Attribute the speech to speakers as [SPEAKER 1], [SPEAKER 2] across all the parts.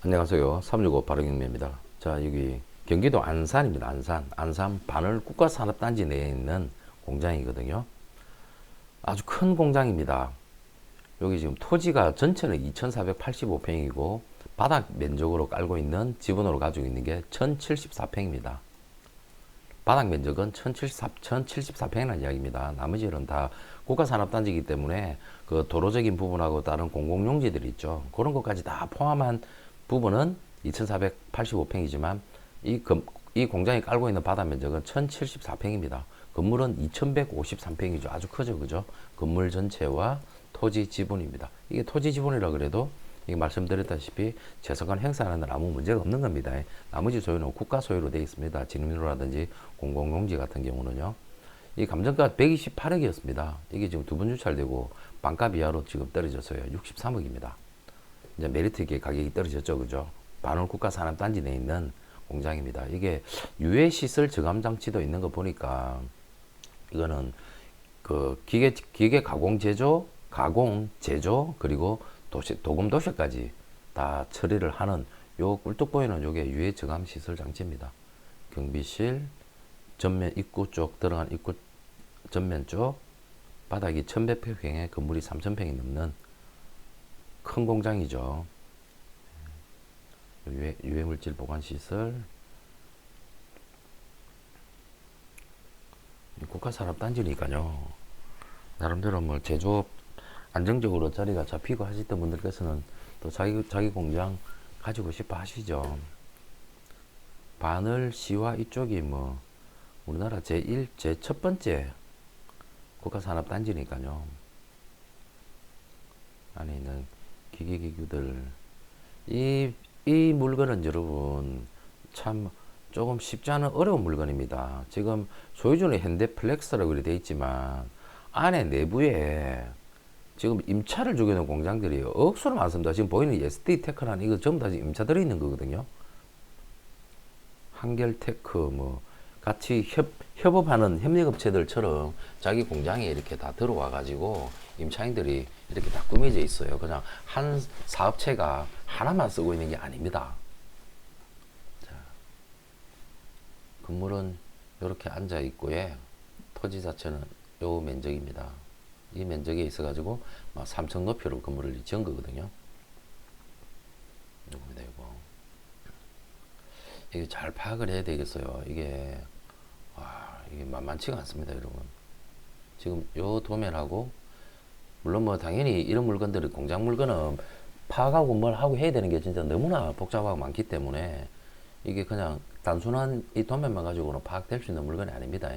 [SPEAKER 1] 안녕하세요. 365 바른경매입니다. 자, 여기 경기도 안산입니다. 안산 바늘 국가산업단지 내에 있는 공장이거든요. 아주 큰 공장입니다. 여기 지금 토지가 전체는 2,485평이고 바닥 면적으로 깔고 있는 지분으로 가지고 있는 게 1,074평입니다. 바닥 면적은 1,074평이라는 이야기입니다. 나머지는 다 국가산업단지이기 때문에 그 도로적인 부분하고 다른 공공용지들이 있죠. 그런 것까지 다 포함한 부분은 2,485평이지만 이 공장이 깔고 있는 바닥 면적은 1,074평입니다. 건물은 2,153평이죠. 아주 크죠, 그죠? 건물 전체와 토지 지분입니다. 이게 토지 지분이라 그래도 이게 말씀드렸다시피 재산권 행사하는 데 아무 문제가 없는 겁니다. 나머지 소유는 국가 소유로 되어 있습니다. 진흥로라든지 공공용지 같은 경우는요. 이 감정가 128억이었습니다. 이게 지금 두 번 유찰되고 반값 이하로 지금 떨어졌어요. 63억입니다. 이제 메리트 있게 가격이 떨어졌죠, 그죠? 반월국가산업단지 내에 있는 공장입니다. 이게 유해시설 저감장치도 있는 거 보니까 이거는 그 기계 가공 제조 그리고 도금 도시까지 다 처리를 하는 요 꿀뚝 보이는 요게 유해 저감 시설 장치입니다. 경비실 전면 입구 쪽 들어간 입구 전면 쪽 바닥이 1,100평에 건물이 3,000평이 넘는 큰 공장이죠. 유해물질 보관시설 국가산업단지니까요. 나름대로 뭐 제조업 안정적으로 자리가 잡히고 하시던 분들께서는 또 자기 공장 가지고 싶어 하시죠. 바늘 시와 이쪽이 뭐 우리나라 제 첫 번째 국가산업단지니까요. 안에 있는 기계기구들 이 물건은 여러분 참 조금 쉽지 않은 어려운 물건입니다. 지금 소유주는 현대플렉스라고 되어 있지만 안에 내부에 지금 임차를 주고 있는 공장들이 억수로 많습니다. 지금 보이는 SD테크라는 이거 전부 다 임차 들어있는 거거든요. 한결테크 뭐 같이 협업하는 협력업체들처럼 자기 공장에 이렇게 다 들어와 가지고 임차인들이 이렇게 다 꾸며져 있어요. 그냥 한 사업체가 하나만 쓰고 있는 게 아닙니다. 자, 건물은 이렇게 앉아 있고요. 토지 자체는 요 면적입니다. 이 면적에 있어 가지고 3층 높이로 건물을 지은 거거든요. 요겁니다, 요거. 이게 잘 파악을 해야 되겠어요. 이게 만만치가 않습니다, 여러분. 지금 요 도면하고 물론 뭐 당연히 이런 물건들은 공장 물건은 파악하고 뭘 하고 해야 되는 게 진짜 너무나 복잡하고 많기 때문에 이게 그냥 단순한 이 도면만 가지고는 파악될 수 있는 물건이 아닙니다.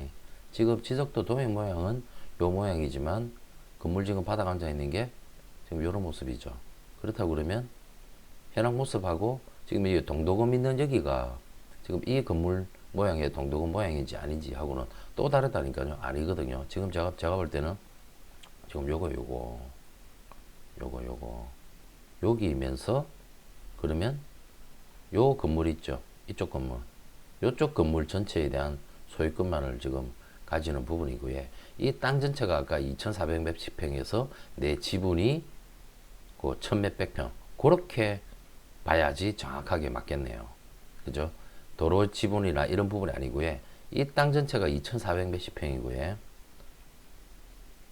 [SPEAKER 1] 지금 지적도 도면 모양은 요 모양이지만 건물 지금 바닥 앉아 있는 게 지금 요런 모습이죠. 그렇다고 그러면 현황 모습하고 지금 이 동도금 있는 여기가 지금 이 건물 모양의 동도금 모양인지 아닌지 하고는 또 다르다니까요. 아니거든요. 지금 제가 볼 때는 지금 요거 여기면서 그러면 요 건물 있죠. 이쪽 건물 요쪽 건물 전체에 대한 소유권만을 지금 가지는 부분이고요. 이 땅 전체가 아까 2,400 몇십 평에서 내 지분이 그 1,몇백 평 그렇게 봐야지 정확하게 맞겠네요. 그죠? 도로 지분이나 이런 부분이 아니고요. 이 땅 전체가 2,400 몇십 평이고요.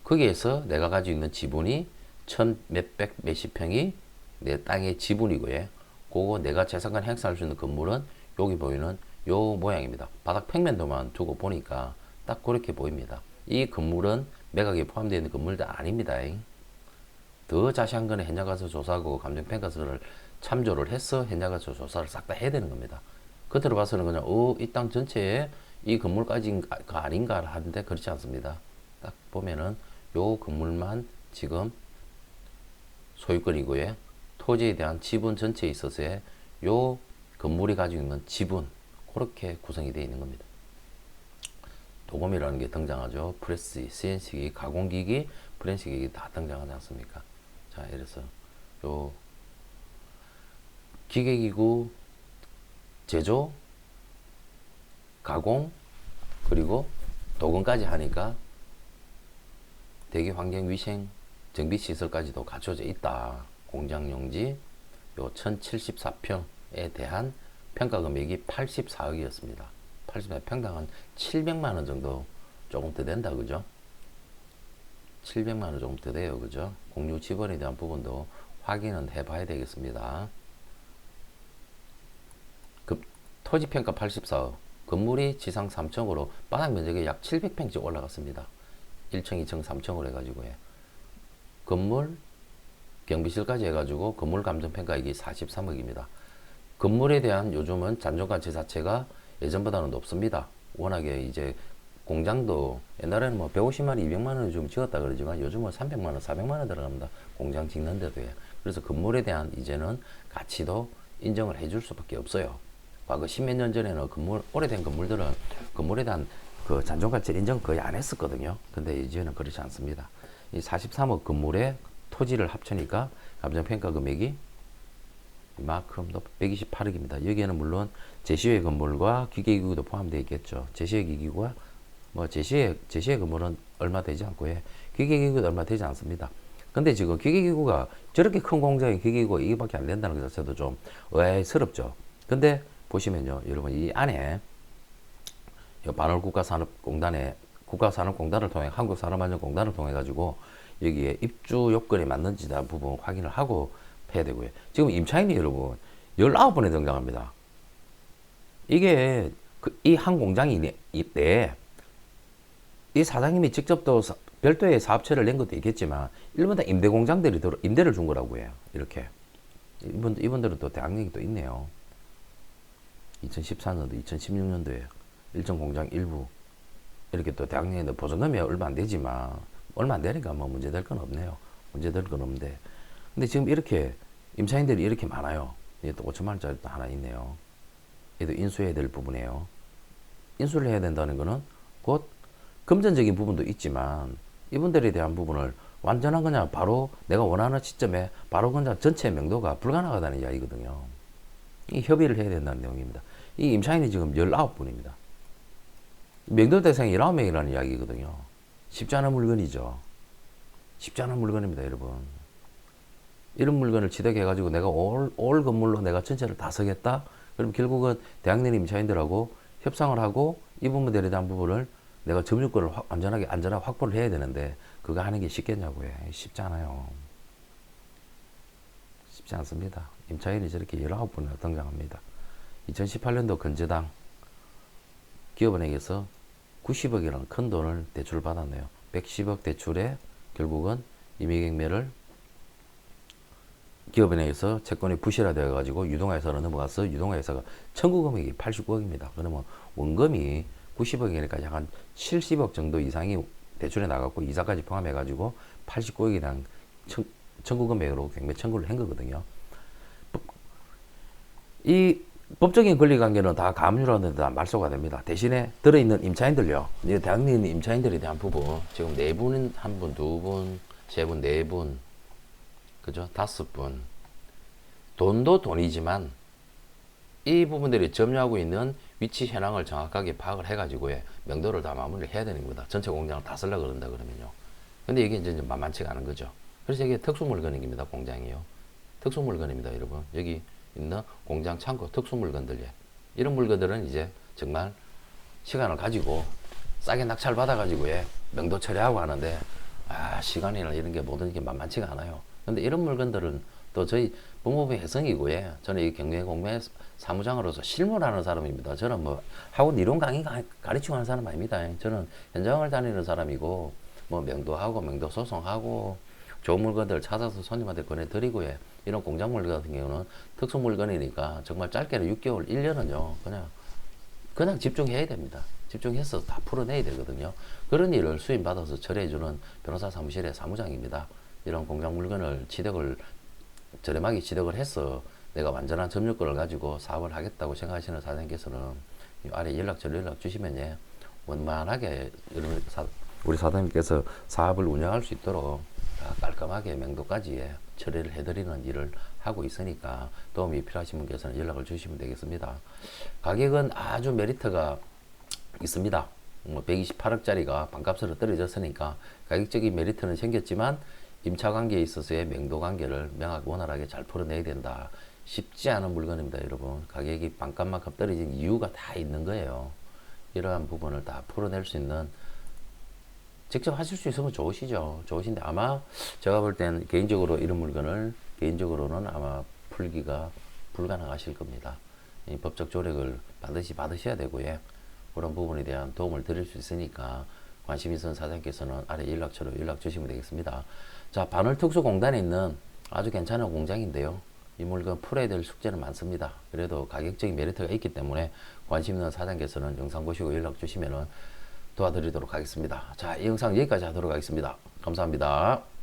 [SPEAKER 1] 거기에서 내가 가지고 있는 지분이 1,몇백 몇십 평이 내 땅의 지분이고요. 그거 내가 재산권 행사할 수 있는 건물은 여기 보이는 요 모양입니다. 바닥 평면도만 두고 보니까 딱 그렇게 보입니다. 이 건물은 매각에 포함되어 있는 건물도 아닙니다. 더 자세한 거는 현장가서 조사하고 감정평가서를 참조를 해서 현장가서 조사를 싹 다 해야 되는 겁니다. 겉으로 봐서는 그냥 이 땅 전체에 이 건물까지가 아닌가 하는데 그렇지 않습니다. 딱 보면은 요 건물만 지금 소유권이고요. 토지에 대한 지분 전체에 있어서의 요 건물이 가지고 있는 지분 그렇게 구성이 되어 있는 겁니다. 도금이라는 게 등장하죠. 프레스, CNC기기, 가공기기, 프렌시기기 다 등장하지 않습니까? 자, 이래서 요 기계기구 제조, 가공, 그리고 도금까지 하니까 대기 환경 위생 정비 시설까지도 갖춰져 있다. 공장 용지 요 1074평에 대한 평가 금액이 84억이었습니다. 84억 평당 한 700만 원 정도 조금 더 된다, 그죠? 700만 원 조금 더 돼요, 그죠? 공유 지번에 대한 부분도 확인은 해봐야 되겠습니다. 토지 평가 84억, 건물이 지상 3층으로 바닥 면적이 약 700평씩 올라갔습니다. 1층, 2층, 3층으로 해가지고 건물 경비실까지 해가지고 건물 감정평가액이 43억입니다. 건물에 대한 요즘은 잔존가치 자체가 예전보다는 높습니다. 워낙에 이제 공장도 옛날에는 뭐 150만 원, 200만 원 좀 지었다 그러지만 요즘은 300만 원, 400만 원 들어갑니다. 공장 짓는데도. 그래서 건물에 대한 이제는 가치도 인정을 해줄 수밖에 없어요. 과거 10몇 년 전에는 오래된 건물들은 건물에 대한 그 잔존가치 인정 거의 안 했었거든요. 근데 이제는 그렇지 않습니다. 이 43억 건물에 토지를 합치니까 감정평가 금액이 이만큼 128억입니다. 여기에는 물론 제시의 건물과 기계기구도 포함되어 있겠죠. 제시의 기기구가 제시의 건물은 얼마 되지 않고 기계기구도 얼마 되지 않습니다. 근데 지금 기계기구가 저렇게 큰 공장에 기계기구가 이게밖에 안 된다는 것 자체도 좀 의아스럽죠. 근데 보시면요, 여러분 이 안에 반월 국가산업공단을 통해 한국산업안전공단을 통해 가지고 여기에 입주 요건에 맞는지 대한 부분 확인을 하고 해야 되고요. 지금 임차인이 여러분 19번에 등장합니다. 이게 이 한 공장이 이때 이 사장님이 직접 또 별도의 사업체를 낸 것도 있겠지만 일본 다 임대 공장들이 임대를 준 거라고 해요. 이렇게 이분들은 또 대학력이 또 있네요. 2014년도, 2016년도에 일정 공장 일부 이렇게 또 대학력인데 보증금이 얼마 안 되지만 얼마 안 되니까 뭐 문제될 건 없네요. 문제될 건 없는데 근데 지금 이렇게 임차인들이 이렇게 많아요. 이게 또 5천만 원짜리 또 하나 있네요. 얘도 인수해야 될 부분이에요. 인수를 해야 된다는 거는 곧 금전적인 부분도 있지만 이분들에 대한 부분을 완전한 그냥 바로 내가 원하는 시점에 바로 그냥 전체 명도가 불가능하다는 이야기거든요. 이 협의를 해야 된다는 내용입니다. 이 임차인이 지금 19분입니다. 명도 대상이 19명이라는 이야기거든요. 쉽지 않은 물건이죠. 쉽지 않은 물건입니다, 여러분. 이런 물건을 취득해가지고 내가 올 건물로 내가 전체를 다 서겠다? 그럼 결국은 대학내 임차인들하고 협상을 하고 이 부분들에 대한 부분을 내가 점유권을 완전하게 확보를 해야 되는데 그거 하는 게 쉽겠냐고요. 쉽지 않아요. 쉽지 않습니다. 임차인이 저렇게 19분이나 등장합니다. 2018년도 건재당 기업은행에서 90억이라는 큰 돈을 대출을 받았네요. 110억 대출에 결국은 임의경매를 기업은행에서 채권이 부실화되어 가지고 유동화회사로 넘어가서 유동화회사가 청구 금액이 89억입니다. 그러면 원금이 90억이니까 약 한 70억 정도 이상이 대출에 나갔고 이자까지 포함해 가지고 89억에 대한 청구 금액으로 경매 청구를 한 거거든요. 이 법적인 권리관계는 다 가압류라는 데 말소가 됩니다. 대신에 들어있는 임차인들요. 대학내에 있는 임차인들에 대한 부분 지금 4분, 1분, 2분, 3분, 4분 그죠? 5분 돈도 돈이지만 이 부분들이 점유하고 있는 위치 현황을 정확하게 파악을 해가지고 명도를 다 마무리를 해야 되는 겁니다. 전체 공장을 다 쓰려고 그런다 그러면요. 근데 이게 이제 만만치가 않은 거죠. 그래서 이게 특수물건입니다. 공장이요. 특수물건입니다. 여러분 여기 있는 공장 창고 특수물건들 이런 물건들은 이제 정말 시간을 가지고 싸게 낙찰 받아가지고 명도 처리하고 하는데 시간이나 이런 게 모든 게 만만치가 않아요. 근데 이런 물건들은 또 저희 법무부의 혜성이고요. 저는 이 경매공매 사무장으로서 실무하는 사람입니다. 저는 뭐 학원 이론 강의 가르치고 하는 사람 아닙니다. 저는 현장을 다니는 사람이고 뭐 명도하고 명도 소송하고 좋은 물건들을 찾아서 손님한테 권해드리고 이런 공장 물건 같은 경우는 특수 물건이니까 정말 짧게는 6개월, 1년은요 그냥 집중해야 됩니다. 집중해서 다 풀어내야 되거든요. 그런 일을 수임 받아서 처리해주는 변호사 사무실의 사무장입니다. 이런 공장 물건을 저렴하게 취득을 해서 내가 완전한 점유권을 가지고 사업을 하겠다고 생각하시는 사장님께서는 아래 연락 주시면 원만하게 우리 사장님께서 사업을 운영할 수 있도록 깔끔하게 명도까지 처리를 해드리는 일을 하고 있으니까 도움이 필요하신 분께서는 연락을 주시면 되겠습니다. 가격은 아주 메리트가 있습니다. 128억짜리가 반값으로 떨어졌으니까 가격적인 메리트는 생겼지만 임차 관계에 있어서의 맹도 관계를 명확 원활하게 잘 풀어내야 된다. 쉽지 않은 물건입니다, 여러분. 가격이 반값만큼 떨어진 이유가 다 있는 거예요. 이러한 부분을 다 풀어낼 수 있는, 직접 하실 수 있으면 좋으시죠. 좋으신데 아마 제가 볼 때는 개인적으로 이런 물건을 개인적으로는 아마 풀기가 불가능하실 겁니다. 이 법적 조력을 반드시 받으셔야 되고요. 그런 부분에 대한 도움을 드릴 수 있으니까 관심 있는 사장께서는 아래 연락처로 연락 주시면 되겠습니다. 자, 반월특수공단에 있는 아주 괜찮은 공장인데요. 이 물건 풀어야 될 숙제는 많습니다. 그래도 가격적인 메리트가 있기 때문에 관심 있는 사장께서는 영상 보시고 연락 주시면 도와드리도록 하겠습니다. 자, 이 영상 여기까지 하도록 하겠습니다. 감사합니다.